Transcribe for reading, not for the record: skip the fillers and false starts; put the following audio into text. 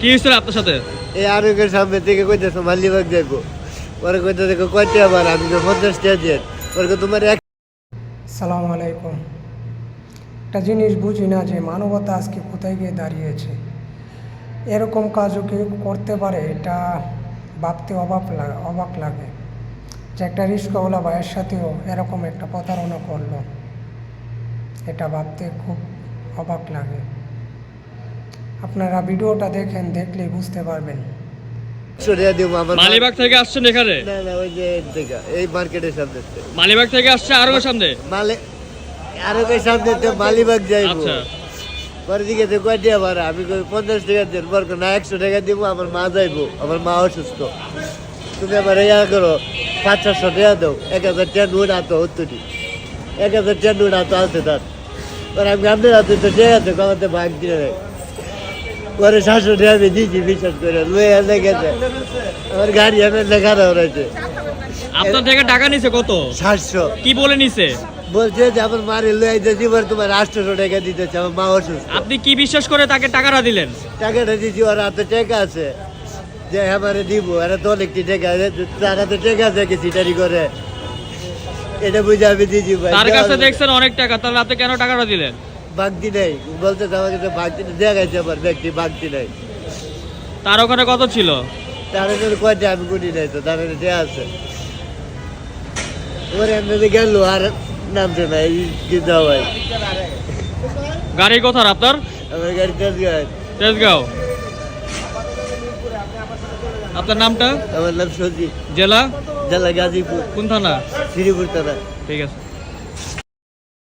কি হয়েছিল আপনার সাথে? এই আরোগ্যের সামনে থেকে কইতেছে মালিবাগ যাইবো, পরে কইতেছে কয়টা আবার আমি তো 50 টাকা দিয়ে পরে তোমার সালাম আলাইকুম। একটা জিনিস বুঝি না যে মানবতা আজকে কোথায় গিয়ে দাঁড়িয়েছে। এরকম কাজও কেউ করতে পারে, এটা ভাবতে অবাক লাগে যে একটা রিস্কাওয়ালা ভাইয়ের সাথেও এরকম একটা প্রতারণা করলো। এটা ভাবতে খুব অবাক লাগে। আপনারা ভিডিওটা দেখেন, দেখলেই বুঝতে পারবেন। মালিবাগ থেকে আসছেন এখানে? না না, ওই যে এই মার্কেটের সামনে। মালিবাগ থেকে আসছে আরোগ্যের সামনে? আরোগ্যের সামনে মালিবাগ যাইবো। আচ্ছা, পরে দিকে কয়টা আবার আমি 50 টাকা দেন, পর না 100 টাকা দিব, আমার মা যাইবো, আমার মা অসুস্থ। তুমি আবার ইয়া করো 500-600 টাকা দাও, 1000 টাকা নোট আতো হত্তরি, 1000 টাকা নোট আতো আছে তার। পরে আমি আপনার হাতে তো টাকা আছে, কমাতে ভাগ দিয়ে নেয়। পরে 700 টাকা আমি দিয়েছি, বিশ্বাস করে লয়ে এনে গেছে আমার গাড়ি এনে খারাপ রয়েছে। আপনার থেকে টাকা নিছে কত? 700। কি বলে নিছে? বলছে যে আমার মারে লয়ে আইতেছি, পরে তোমার 800 টাকা দিতেছে, আমার মা অসুস্থ। আপনি কি বিশ্বাস করে তাকে টাকাটা দিলেন? টাকাটা দিয়েছি, ওর হাতে টাকা আছে যে আমারে দিব, এরা তো অনেকটি টাকা, তার হাতে টাকা আছে কি সিটারি করে, এটা বুঝে আমি দিয়েছি ভাই। তার কাছে দেখছেন অনেক টাকা, তাহলে আপনি কেন টাকাটা দিলেন? বাগদি নেই বলতে, আমাকে তো বাগদি দেখাইছে, আমার ব্যক্তি বাগদি নাই। তার ওখানে কত ছিল? তার কয়টা আমি গুনি নাই তো, তার দেয়া আছে। ওর এমনি গেল আর নামছে না, এই কি দাও ভাই। গাড়ি কোথার আপনার? আমার গাড়ি তেজগাঁও। তেজগাঁও। আপনার নামটা? আমার নাম সজি। জেলা? জেলা গাজীপুর। কোন থানা? শ্রীপুর থানা। ঠিক আছে।